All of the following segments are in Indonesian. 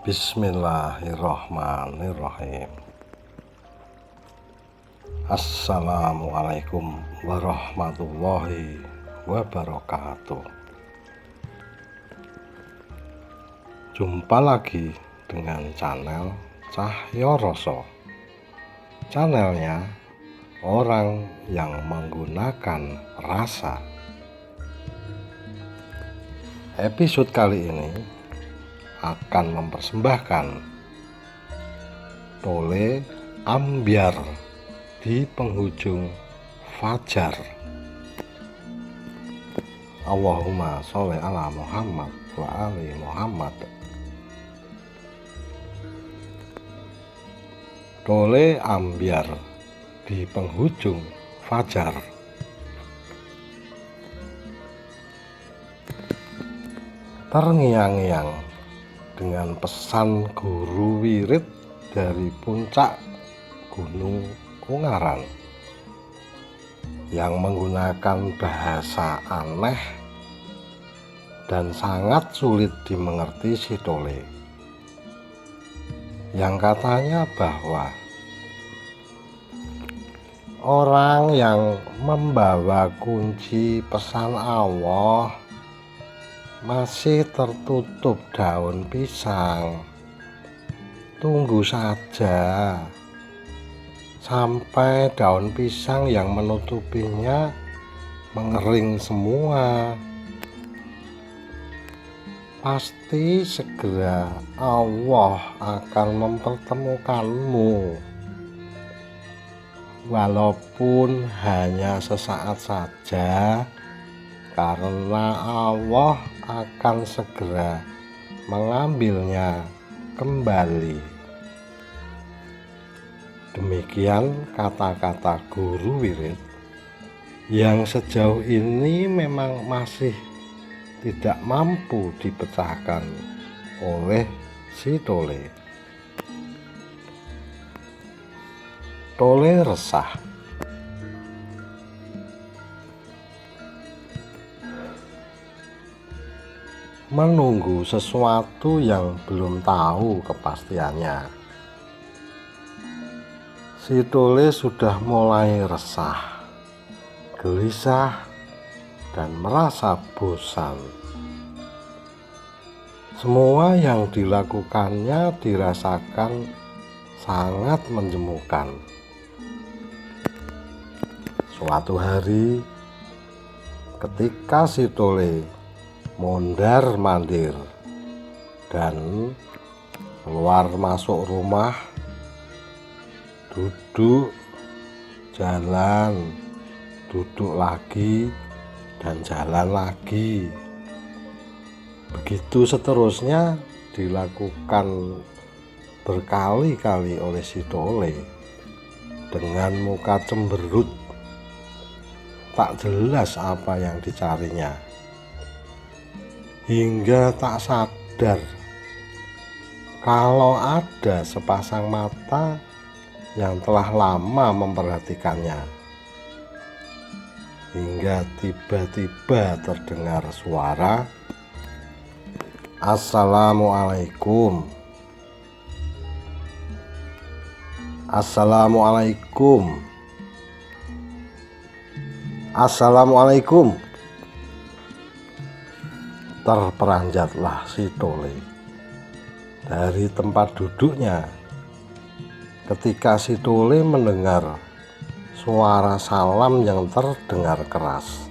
Bismillahirrahmanirrahim. Assalamualaikum warahmatullahi wabarakatuh. Jumpa lagi dengan channel Cahyo Roso. Channelnya orang yang menggunakan rasa. Episode kali ini akan mempersembahkan Tole Ambyar di penghujung fajar. Allahumma sholli ala Muhammad wa ali Muhammad. Tole Ambyar di penghujung fajar. Terngiang-ngiang dengan pesan guru wirid dari puncak Gunung Ungaran yang menggunakan bahasa aneh dan sangat sulit dimengerti si Tole, yang katanya bahwa orang yang membawa kunci pesan Allah masih tertutup daun pisang. Tunggu saja sampai daun pisang yang menutupinya mengering semua. Pasti segera Allah akan mempertemukanmu, walaupun hanya sesaat saja, karena Allah akan segera mengambilnya kembali. Demikian kata-kata guru wirid yang sejauh ini memang masih tidak mampu dipecahkan oleh si Tole. Tole resah. Menunggu sesuatu yang belum tahu kepastiannya. Si Tole sudah mulai resah, gelisah, dan merasa bosan. Semua yang dilakukannya dirasakan sangat menjemukan. Suatu hari, ketika si Tole mondar-mandir dan keluar masuk rumah, duduk, jalan, duduk lagi, dan jalan lagi. Begitu seterusnya dilakukan berkali-kali oleh si Tole dengan muka cemberut, tak jelas apa yang dicarinya, hingga tak sadar kalau ada sepasang mata yang telah lama memperhatikannya. Hingga tiba-tiba terdengar suara, "Assalamualaikum. Assalamualaikum. Assalamualaikum." Terperanjatlah si Tole dari tempat duduknya ketika si Tole mendengar suara salam yang terdengar keras.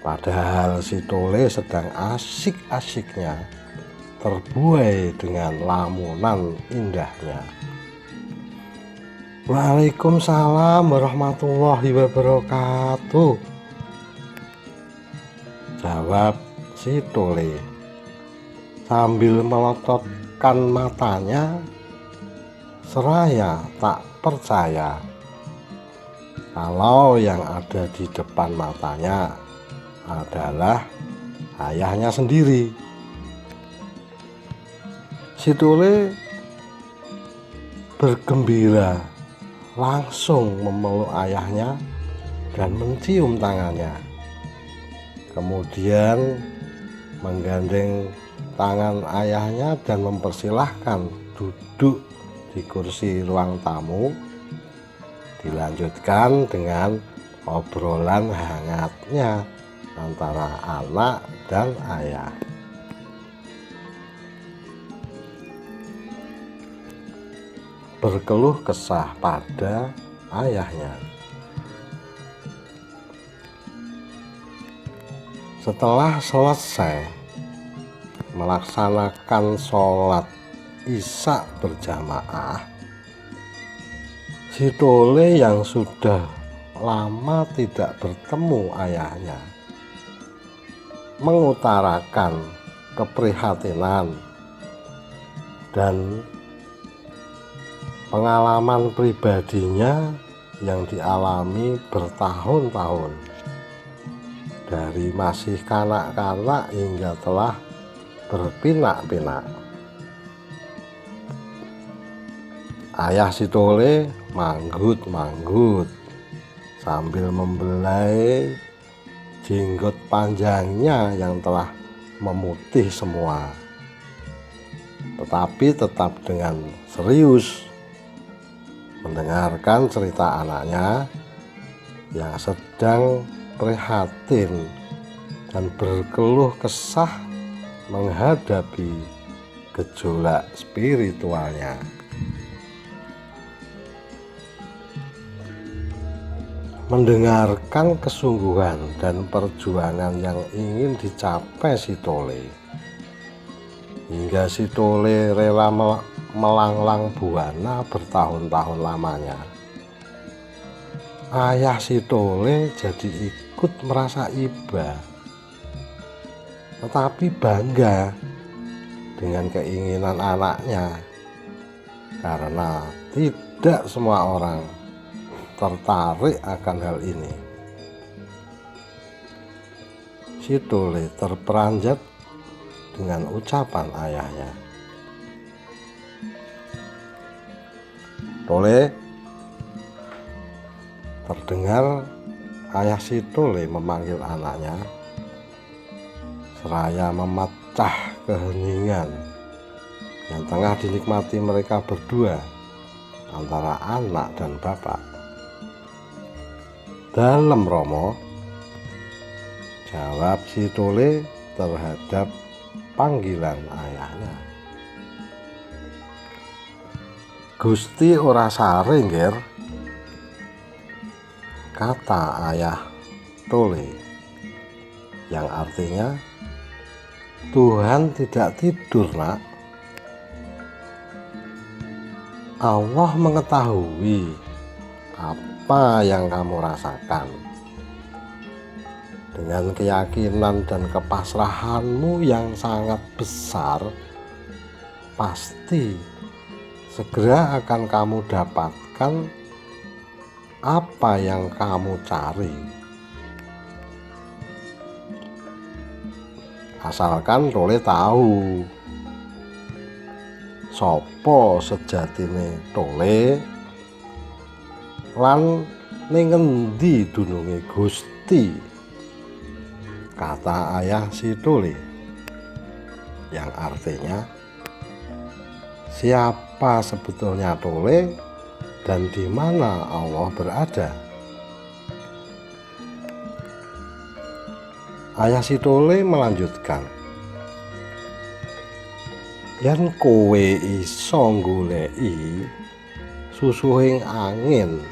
Padahal si Tole sedang asik-asiknya terbuai dengan lamunan indahnya. "Waalaikumsalam warahmatullahi wabarakatuh," jawab si Tole sambil melototkan matanya, seraya tak percaya kalau yang ada di depan matanya adalah ayahnya sendiri. Si Tole bergembira, langsung memeluk ayahnya dan mencium tangannya. Kemudian menggandeng tangan ayahnya dan mempersilahkan duduk di kursi ruang tamu. Dilanjutkan dengan obrolan hangatnya antara anak dan ayah. Berkeluh kesah pada ayahnya. Setelah selesai melaksanakan sholat Isya berjamaah, si Tole yang sudah lama tidak bertemu ayahnya mengutarakan keprihatinan dan pengalaman pribadinya yang dialami bertahun-tahun, dari masih kanak-kanak hingga telah berpinak-pinak. Ayah si Tole manggut-manggut sambil membelai jenggot panjangnya yang telah memutih semua, tetapi tetap dengan serius mendengarkan cerita anaknya yang sedang prihatin dan berkeluh kesah menghadapi gejolak spiritualnya. Mendengarkan kesungguhan dan perjuangan yang ingin dicapai si Tole, hingga si Tole rela melanglang buana bertahun-tahun lamanya, ayah si Tole jadi ikut merasa iba, tetapi bangga dengan keinginan anaknya, karena tidak semua orang tertarik akan hal ini. Si Tole terperanjat dengan ucapan ayahnya. Tole, terdengar ayah si Tole memanggil anaknya, seraya memecah keheningan yang tengah dinikmati mereka berdua antara anak dan bapak. Dalem Romo, jawab si Tole terhadap panggilan ayahnya. Gusti ora sare nggir, kata ayah Tole, yang artinya Tuhan tidak tidur, nak. Allah mengetahui apa yang kamu rasakan. Dengan keyakinan dan kepasrahanmu yang sangat besar, pasti segera akan kamu dapatkan apa yang kamu cari. Asalkan Tole tahu sopo sejatine Tole lan ning ngendi dununge Gusti, kata ayah si Tole, yang artinya siapa sebetulnya Tole dan di mana Allah berada. Ayah si Tole melanjutkan, yen kowe iso goleki susuhing angin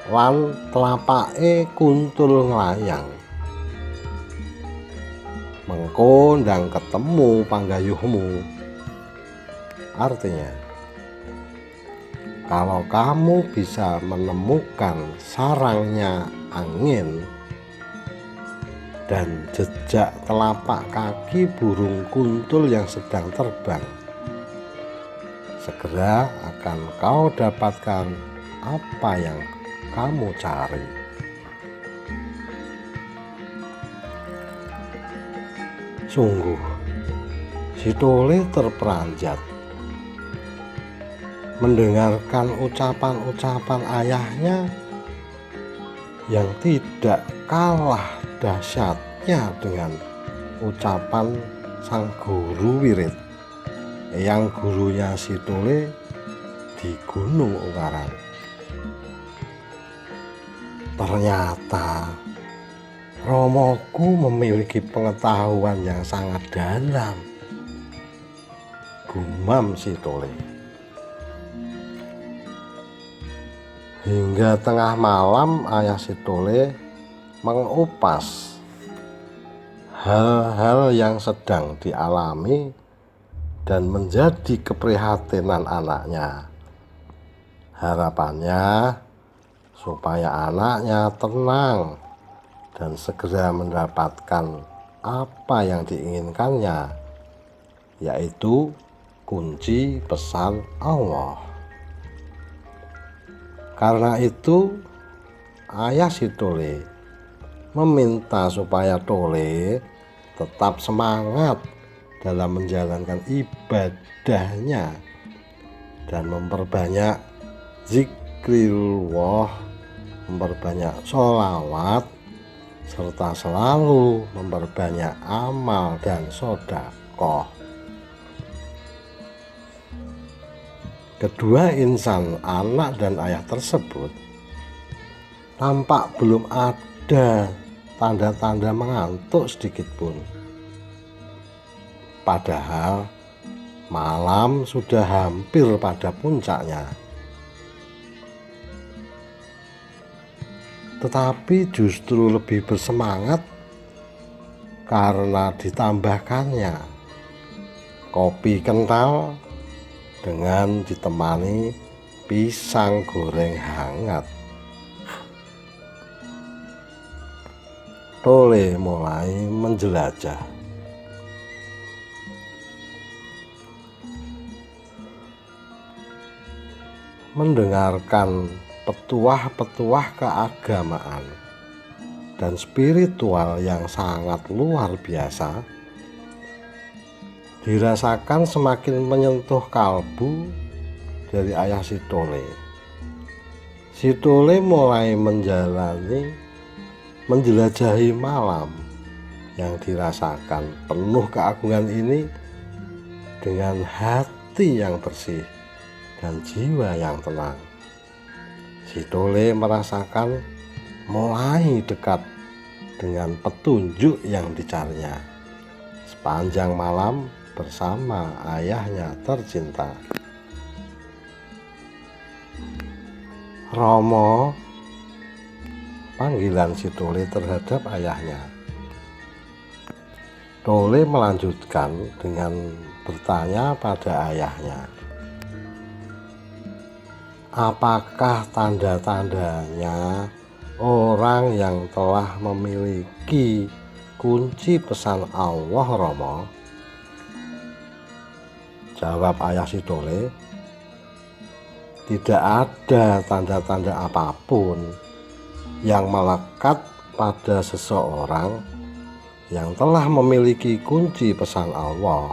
lan telapake kuntul nglayang, mengko ndang ketemu panggayuhmu. Artinya, kalau kamu bisa menemukan sarangnya angin dan jejak telapak kaki burung kuntul yang sedang terbang, segera akan kau dapatkan apa yang kamu cari. Sungguh, si Tole terperanjat mendengarkan ucapan-ucapan ayahnya yang tidak kalah dahsyatnya dengan ucapan sang guru wirid, yang gurunya si Tole di Gunung Ungaran. Ternyata Romoku memiliki pengetahuan yang sangat dalam, gumam si Tole. Hingga tengah malam ayah si Tole mengupas hal-hal yang sedang dialami dan menjadi keprihatinan anaknya. Harapannya supaya anaknya tenang dan segera mendapatkan apa yang diinginkannya, yaitu kunci pesan Allah. Karena itu ayah si Tole meminta supaya Tole tetap semangat dalam menjalankan ibadahnya dan memperbanyak zikrillah, memperbanyak sholawat, serta selalu memperbanyak amal dan sedekah. Kedua insan, anak dan ayah tersebut, tampak belum ada tanda-tanda mengantuk sedikit pun. Padahal malam sudah hampir pada puncaknya. Tetapi justru lebih bersemangat karena ditambahkannya kopi kental dengan ditemani pisang goreng hangat. Tole mulai menjelajah. Mendengarkan petuah-petuah keagamaan dan spiritual yang sangat luar biasa, dirasakan semakin menyentuh kalbu dari ayah si Tole. Si Tole mulai menjelajahi malam yang dirasakan penuh keagungan ini dengan hati yang bersih dan jiwa yang tenang. Si Tole merasakan mulai dekat dengan petunjuk yang dicarinya sepanjang malam bersama ayahnya tercinta. Romo, panggilan si Tole terhadap ayahnya. Tole melanjutkan dengan bertanya pada ayahnya, apakah tanda-tandanya orang yang telah memiliki kunci pesan Allah, Romo? Jawab ayah si Tole, tidak ada tanda-tanda apapun yang melekat pada seseorang yang telah memiliki kunci pesan Allah.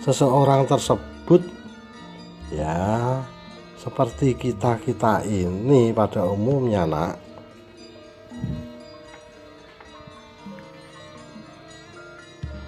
Seseorang tersebut ya seperti kita-kita ini pada umumnya, nak.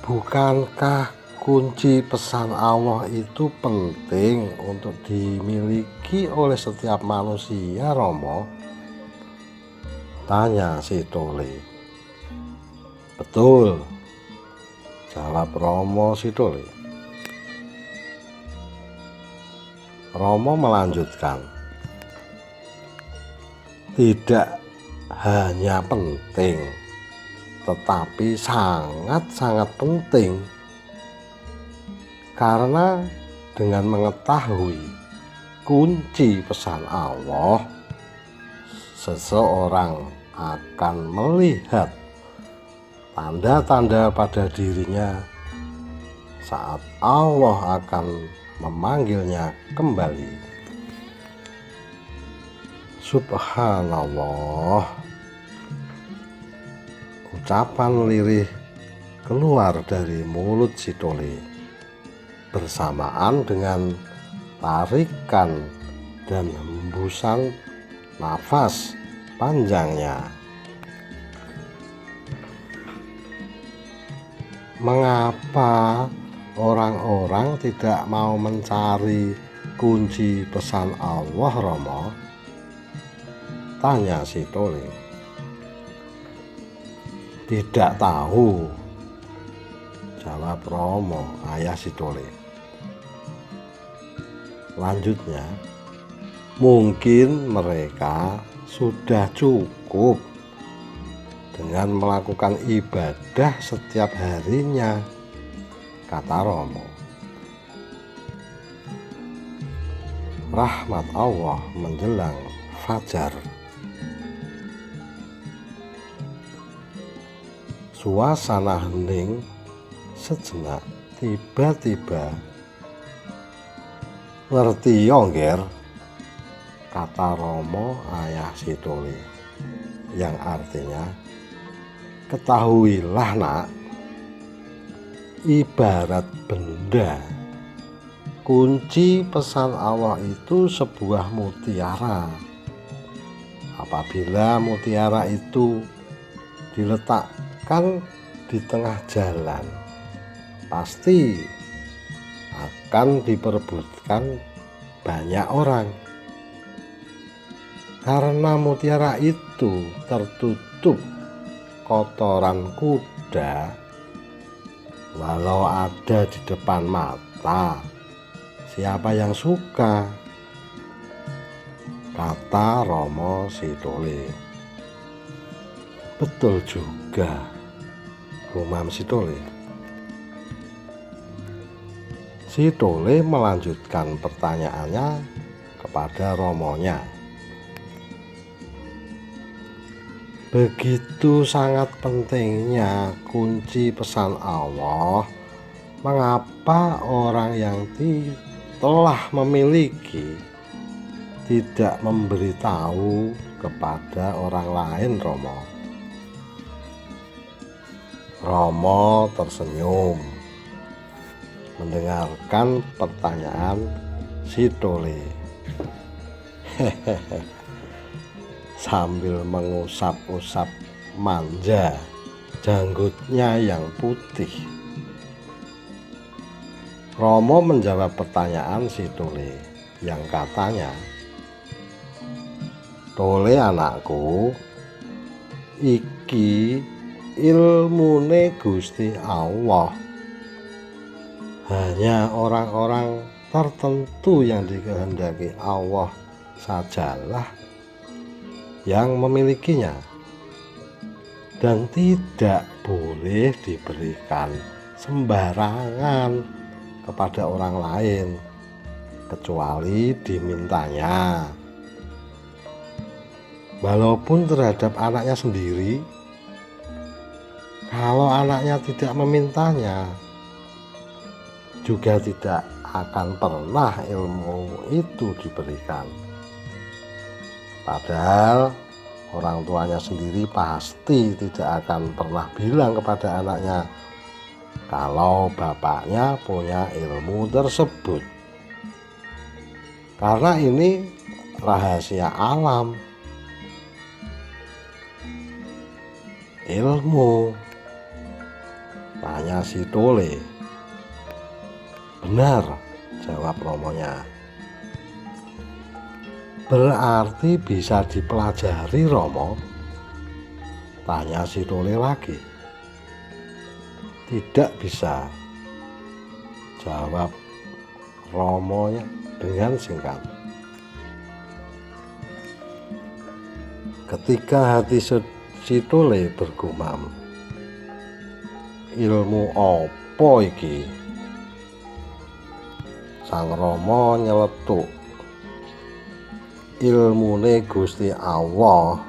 Bukankah kunci pesan Allah itu penting untuk dimiliki oleh setiap manusia, Romo? Tanya si Tole. Betul, jawab Romo si Tole. Romo melanjutkan, tidak hanya penting, tetapi sangat-sangat penting. Karena dengan mengetahui kunci pesan Allah, seseorang akan melihat tanda-tanda pada dirinya saat Allah akan memanggilnya kembali. Subhanallah. Ucapan lirih keluar dari mulut si Tole bersamaan dengan tarikan dan hembusan nafas panjangnya. Mengapa orang-orang tidak mau mencari kunci pesan Allah, Romo? Tanya si Tole. Tidak tahu, jawab Romo, ayah si Tole. Lanjutnya, mungkin mereka sudah cukup dengan melakukan ibadah setiap harinya, kata Romo. Rahmat Allah menjelang fajar. Suasana hening sejenak. Tiba-tiba, ngerti yongger, kata Romo ayah si Tole, yang artinya, ketahuilah nak, ibarat benda, kunci pesan Allah itu sebuah mutiara. Apabila mutiara itu diletakkan di tengah jalan, pasti akan diperebutkan banyak orang. Karena mutiara itu tertutup kotoran kuda, walau ada di depan mata, siapa yang suka? Kata Romo si Tole. Betul juga, gumam si Tole. Si Tole melanjutkan pertanyaannya kepada Romonya. Begitu sangat pentingnya kunci pesan Allah, mengapa orang yang telah memiliki tidak memberitahu kepada orang lain, Romo? Romo tersenyum mendengarkan pertanyaan si Tole. Sambil mengusap-usap manja janggutnya yang putih, Romo menjawab pertanyaan si Tole yang katanya, Tole anakku, iki ilmune Gusti Allah. Hanya orang-orang tertentu yang dikehendaki Allah sajalah yang memilikinya, dan tidak boleh diberikan sembarangan kepada orang lain kecuali dimintanya. Walaupun terhadap anaknya sendiri, kalau anaknya tidak memintanya, juga tidak akan pernah ilmu itu diberikan. Padahal orang tuanya sendiri pasti tidak akan pernah bilang kepada anaknya kalau bapaknya punya ilmu tersebut. Karena ini rahasia alam. Ilmu, tanya si Tole. Benar, jawab Romonya. Berarti bisa dipelajari, Romo? Tanya si Tole lagi. Tidak bisa, jawab Romonya dengan singkat. Ketika hati si Tole bergumam, ilmu opo iki? Sang Romo nyeletuk, ilmune Gusti Allah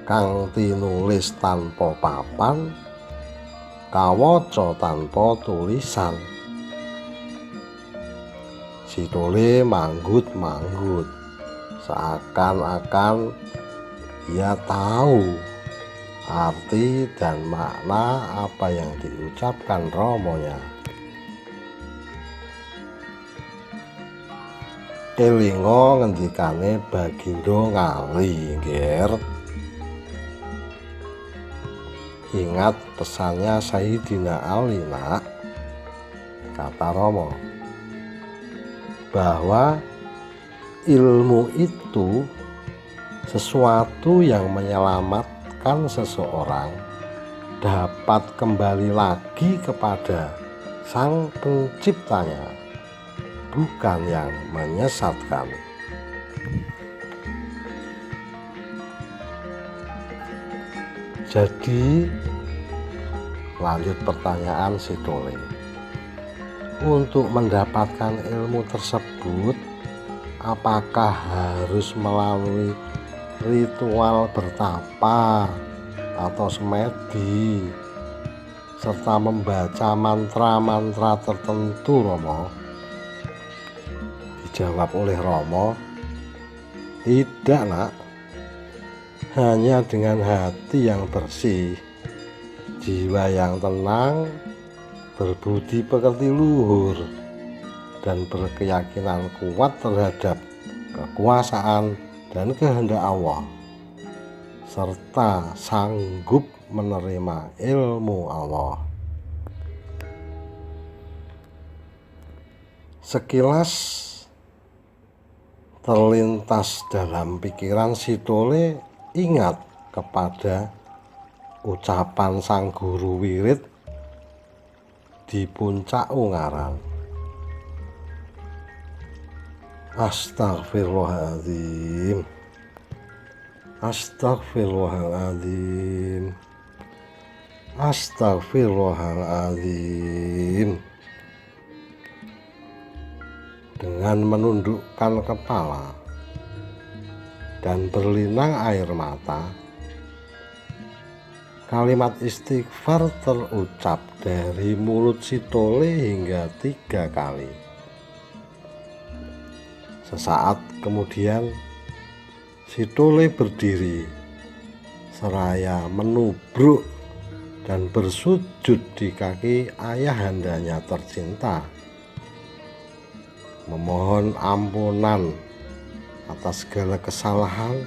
kang tinulis tanpa papan, kawaca tanpa tulisan. Si Tole manggut-manggut, seakan-akan ia tahu arti dan makna apa yang diucapkan Romonya. elinga ngendikane Bagindo Ngali, Nger. Ingat pesannya Sayyidina Ali, nak, kata Rama, bahwa ilmu itu sesuatu yang menyelamatkan seseorang dapat kembali lagi kepada Sang Penciptanya, bukan yang menyesatkan. Jadi, lanjut pertanyaan si Tole. Untuk mendapatkan ilmu tersebut, apakah harus melalui ritual bertapa atau semedi serta membaca mantra-mantra tertentu, Romo? Dijawab oleh Romo, tidak, nak. Hanya dengan hati yang bersih, jiwa yang tenang, berbudi pekerti luhur, dan berkeyakinan kuat terhadap kekuasaan dan kehendak Allah, serta sanggup menerima ilmu Allah. Sekilas terlintas dalam pikiran si Tole ingat kepada ucapan sang guru wirid di puncak Ungaran. Astagfirullahaladzim, astagfirullahaladzim, astagfirullahaladzim. Dengan menundukkan kepala dan berlinang air mata, kalimat istighfar terucap dari mulut si Tole hingga 3 kali. Sesaat kemudian si Tole berdiri seraya menubruk dan bersujud di kaki ayahandanya tercinta, memohon ampunan atas segala kesalahan,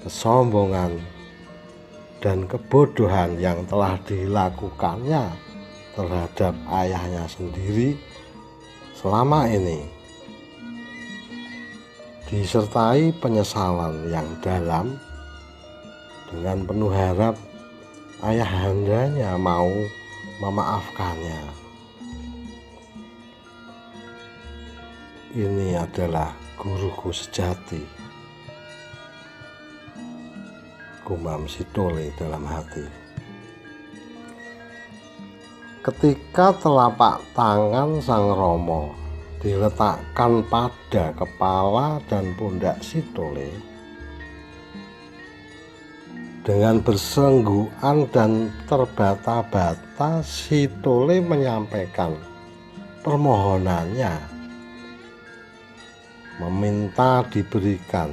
kesombongan, dan kebodohan yang telah dilakukannya terhadap ayahnya sendiri selama ini, disertai penyesalan yang dalam. Dengan penuh harap ayahandanya mau memaafkannya. Ini adalah guruku sejati, gumam si Tole dalam hati. Ketika telapak tangan sang Romo diletakkan pada kepala dan pundak si Tole, dengan bersenggukan dan terbata-bata si Tole menyampaikan permohonannya, meminta diberikan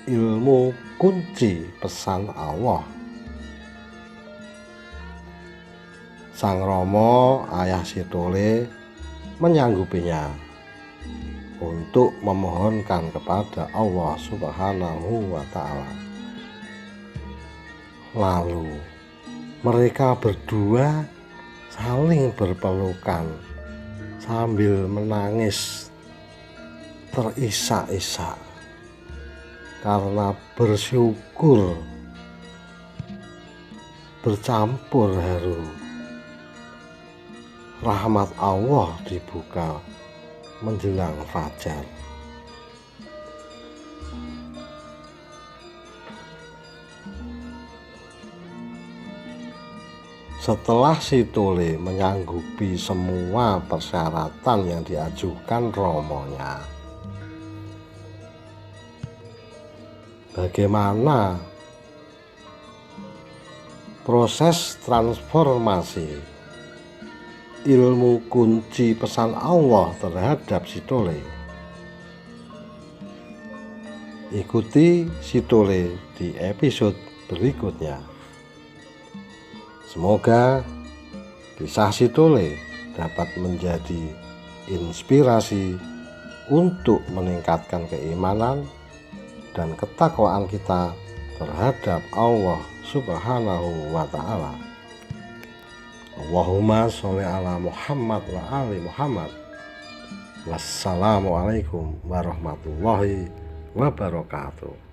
ilmu kunci pesan Allah. Sang Romo, ayah si Tole, menyanggupinya untuk memohonkan kepada Allah Subhanahu wa Ta'ala. Lalu mereka berdua saling berpelukan sambil menangis terisak-isak karena bersyukur bercampur haru. Rahmat Allah dibuka menjelang fajar. Setelah si Tole menyanggupi semua persyaratan yang diajukan romonya, bagaimana proses transformasi ilmu kunci pesan Allah terhadap si Tole? Ikuti si Tole di episode berikutnya. Semoga kisah si Tole dapat menjadi inspirasi untuk meningkatkan keimanan dan ketakwaan kita terhadap Allah Subhanahu wa Ta'ala. Allahumma sholli ala Muhammad wa ali Muhammad. Wassalamualaikum warahmatullahi wabarakatuh.